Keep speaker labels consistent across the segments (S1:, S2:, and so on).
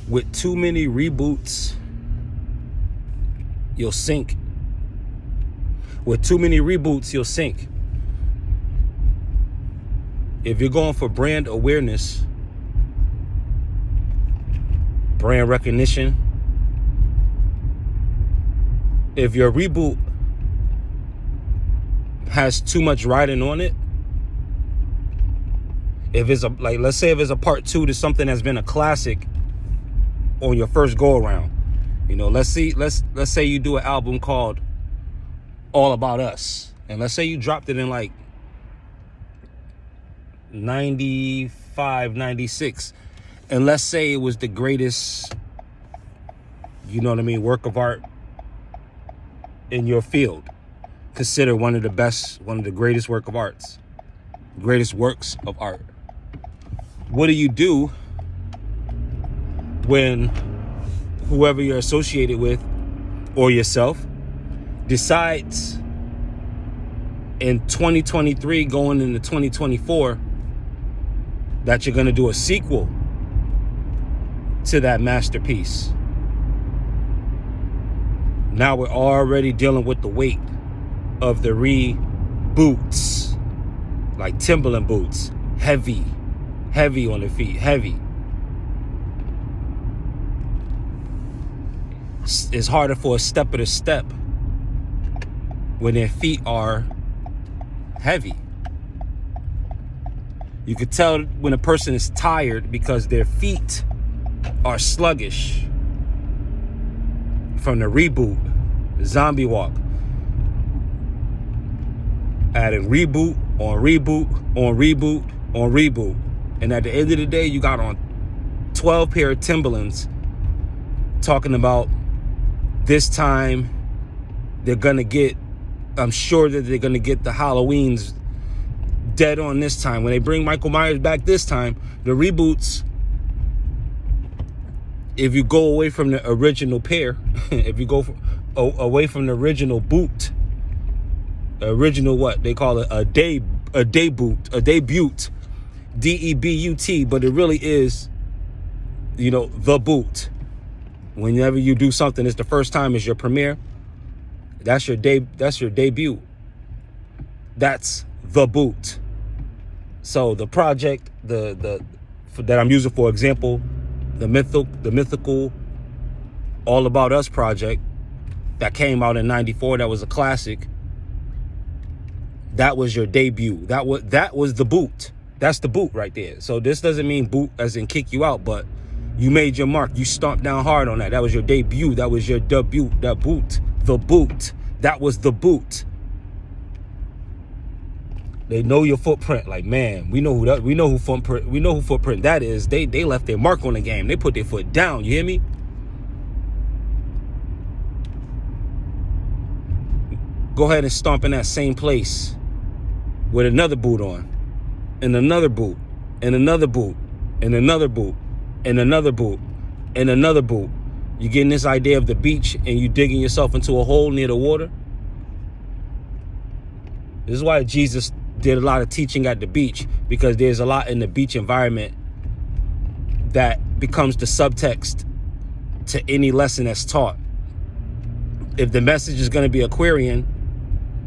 S1: With too many reboots, you'll sink. With too many reboots, you'll sink. If you're going for brand awareness, brand recognition, if your reboot has too much riding on it, if it's let's say if it's a part 2 to something that's been a classic on your first go around, let's say you do an album called All About Us, and let's say you dropped it in like 95, 96, and let's say it was the greatest, work of art in your field, considered one of the greatest works of art. What do you do when whoever you're associated with or yourself decides in 2023 going into 2024 that you're going to do a sequel to that masterpiece? Now we're already dealing with the weight of the reboots, like Timberland boots, heavy on the feet, heavy. It's harder for a stepper to step when their feet are heavy. You could tell when a person is tired because their feet are sluggish from the reboot, the zombie walk. Adding reboot on reboot on reboot on reboot. And at the end of the day, you got on 12 pair of Timberlands talking about this time they're going to get, I'm sure that they're going to get the Halloweens dead on this time. When they bring Michael Myers back this time, the reboots, if you go away from the original pair, if you go away from the original boot, original what they call it, a debut, DEBUT, but it really is, the boot. Whenever you do something, it's the first time, it's your premiere. That's your debut. That's the boot. So the project, that I'm using for example, the mythical All About Us project that came out in '94, that was a classic. That was your debut. That was the boot. That's the boot right there. So this doesn't mean boot as in kick you out, but you made your mark. You stomped down hard on that. That was your debut. That was your debut. That boot. The boot. That was the boot. They know your footprint. Like, man, we know who footprint that is. They left their mark on the game. They put their foot down. You hear me? Go ahead and stomp in that same place with another boot on, and another boot, and another boot, and another boot, and another boot, and another boot. You getting this idea of the beach and you digging yourself into a hole near the water? This is why Jesus did a lot of teaching at the beach, because there's a lot in the beach environment that becomes the subtext to any lesson that's taught. If the message is going to be Aquarian,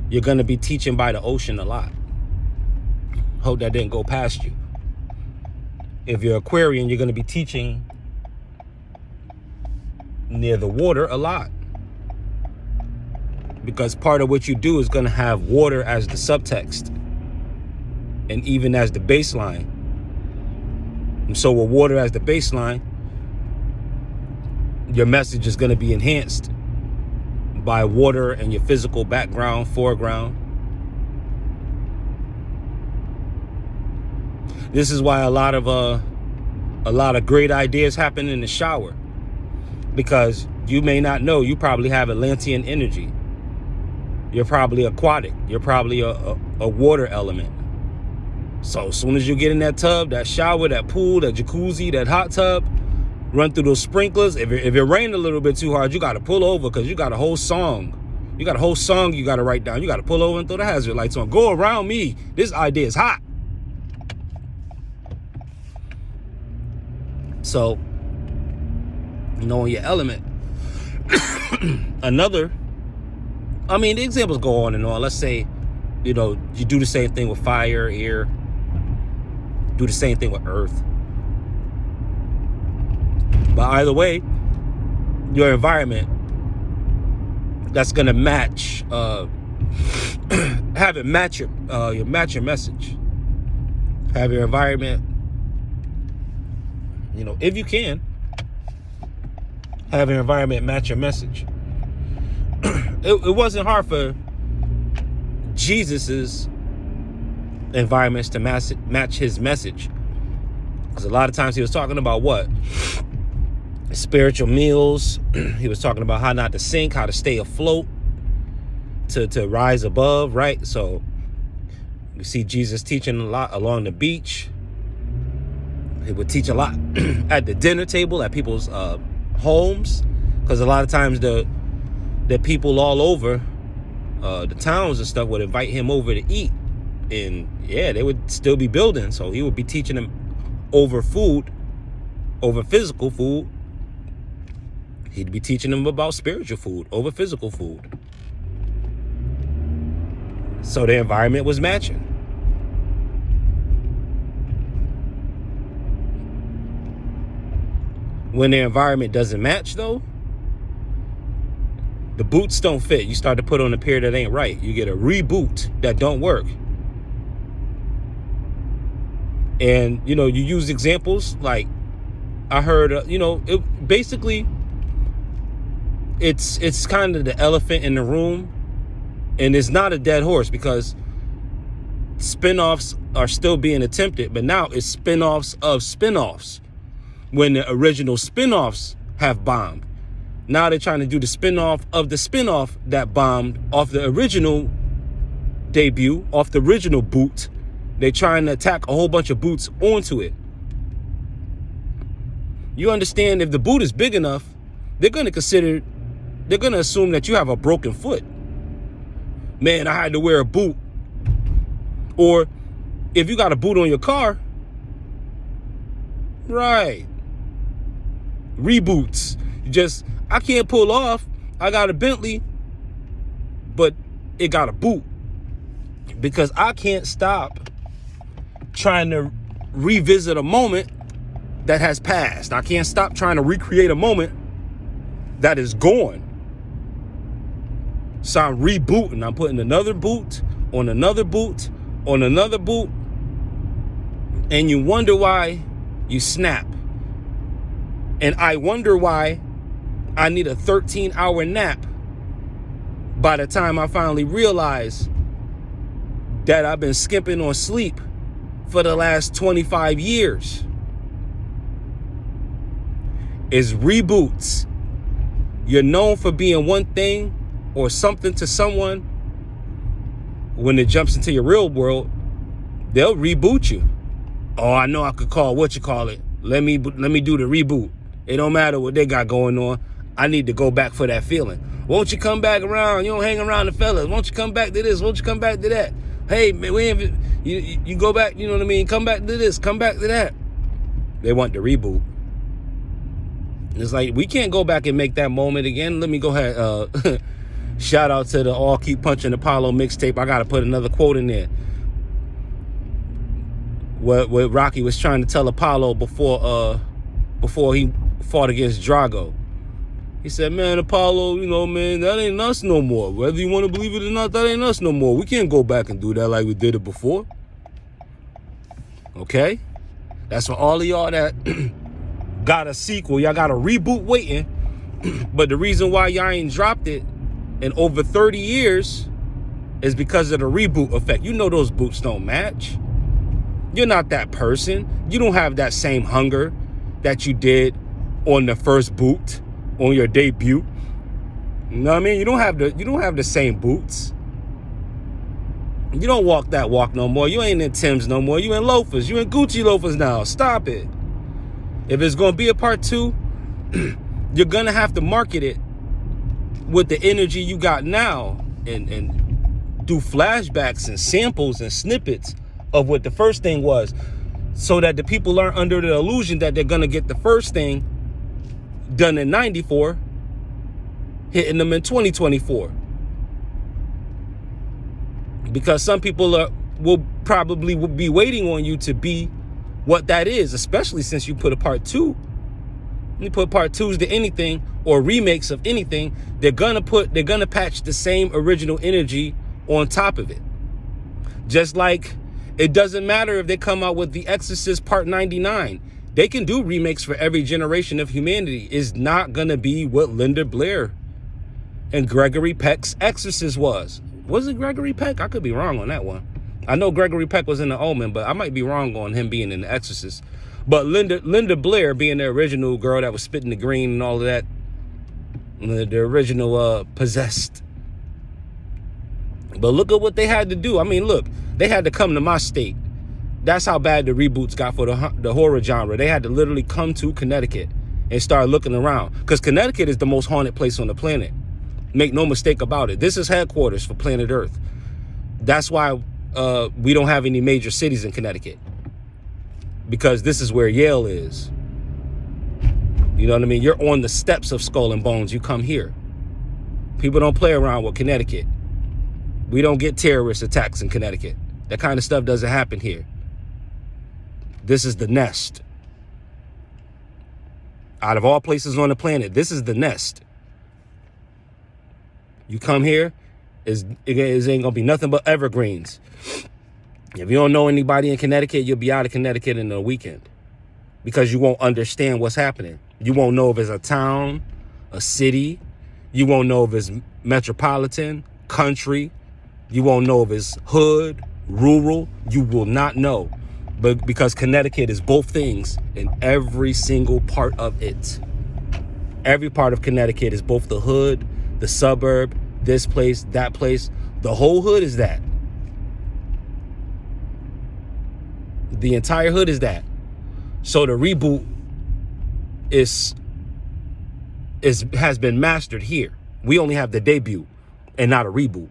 S1: you're going to be teaching by the ocean a lot. Hope that didn't go past you. If you're Aquarian, you're going to be teaching near the water a lot, because part of what you do is going to have water as the subtext and even as the baseline. And so with water as the baseline, your message is going to be enhanced by water and your physical background, foreground. This is why a lot of great ideas happen in the shower, because you may not know, you probably have Atlantean energy. You're probably aquatic. You're probably a water element. So as soon as you get in that tub, that shower, that pool, that jacuzzi, that hot tub, run through those sprinklers. If it rained a little bit too hard, you got to pull over, because you got a whole song. You got a whole song you got to write down. You got to pull over and throw the hazard lights on. Go around me. This idea is hot. So knowing your element. Another, I mean, the examples go on and on. Let's say, you do the same thing with fire, air, do the same thing with earth. But either way, your environment that's going to match, have it match your message. Have your environment, if you can, have your environment match your message. It wasn't hard for Jesus's environments to match his message, because a lot of times he was talking about what? Spiritual meals. He was talking about how not to sink, how to stay afloat, to rise above, right? So you see Jesus teaching a lot along the beach. He would teach a lot at the dinner table, at people's homes, because a lot of times the people all over the towns and stuff would invite him over to eat, and they would still be building. So he would be teaching them over food, over physical food. He'd be teaching them about spiritual food over physical food. So the environment was matching. When the environment doesn't match, though, the boots don't fit. You start to put on a pair that ain't right. You get a reboot that don't work. And, you use examples like I heard, it basically, it's kind of the elephant in the room, and it's not a dead horse, because spinoffs are still being attempted, but now it's spinoffs of spinoffs. When the original spinoffs have bombed, now they're trying to do the spinoff of the spinoff that bombed off the original debut, off the original boot. They're trying to attack a whole bunch of boots onto it. You understand, if the boot is big enough, they're going to assume that you have a broken foot. Man, I had to wear a boot. Or if you got a boot on your car, right, reboots. I can't pull off. I got a Bentley, but it got a boot, because I can't stop trying to revisit a moment that has passed. I can't stop trying to recreate a moment that is gone. So I'm rebooting. I'm putting another boot on another boot on another boot, and you wonder why you snap. And I wonder why I need a 13-hour nap by the time I finally realize that I've been skipping on sleep for the last 25 years. Is reboots. You're known for being one thing or something to someone. When it jumps into your real world, they'll reboot you. Oh, I know I could call it. Let me do the reboot. It don't matter what they got going on. I need to go back for that feeling. Won't you come back around? You don't hang around the fellas. Won't you come back to this? Won't you come back to that? Hey, man, you go back, you know what I mean? Come back to this, come back to that. They want the reboot. It's like, we can't go back and make that moment again. Let me go ahead. Shout out to the All Keep Punching Apollo mixtape. I got to put another quote in there. What Rocky was trying to tell Apollo before he fought against Drago. He said, man, Apollo, man, that ain't us no more. Whether you want to believe it or not, that ain't us no more. We can't go back and do that like we did it before. Okay? That's for all of y'all that got a sequel. Y'all got a reboot waiting. But the reason why y'all ain't dropped it in over 30 years is because of the reboot effect. Those boots don't match. You're not that person. You don't have that same hunger that you did on the first boot, on your debut. You know what I mean? You don't have the same boots. You don't walk that walk no more. You ain't in Tim's no more. You in loafers. You in Gucci loafers now. Stop it. If it's going to be a part 2, you're going to have to market it with the energy you got now and do flashbacks and samples and snippets of what the first thing was, so that the people aren't under the illusion that they're going to get the first thing done in 94, hitting them in 2024. Because some people will probably be waiting on you to be what that is, especially since you put a part 2. You put part 2s to anything or remakes of anything, they're gonna patch the same original energy on top of it. Just like it doesn't matter if they come out with The Exorcist Part 99. They can do remakes for every generation of humanity. It's not gonna be what Linda Blair and Gregory Peck's Exorcist was. Was it Gregory Peck? I could be wrong on that one. I know Gregory Peck was in The Omen, but I might be wrong on him being in The Exorcist. But Linda Blair being the original girl that was spitting the green and all of that, the original Possessed. But look at what they had to do. I mean, look, they had to come to my state. That's how bad the reboots got for the horror genre. They had to literally come to Connecticut and start looking around. Because Connecticut is the most haunted place on the planet. Make no mistake about it. This is headquarters for planet Earth. That's why we don't have any major cities in Connecticut. Because this is where Yale is. You know what I mean? You're on the steps of Skull and Bones. You come here. People don't play around with Connecticut. We don't get terrorist attacks in Connecticut. That kind of stuff doesn't happen here. This is the nest. Out of all places on the planet, this is the nest. You come here, it ain't gonna be nothing but evergreens. If you don't know anybody in Connecticut, you'll be out of Connecticut in a weekend because you won't understand what's happening. You won't know if it's a town, a city. You won't know if it's metropolitan, country. You won't know if it's hood, rural. You will not know. But because Connecticut is both things in every single part of it. Every part of Connecticut is both the hood, the suburb, this place, that place. The whole hood is that. The entire hood is that. So the reboot has been mastered here. We only have the debut and not a reboot.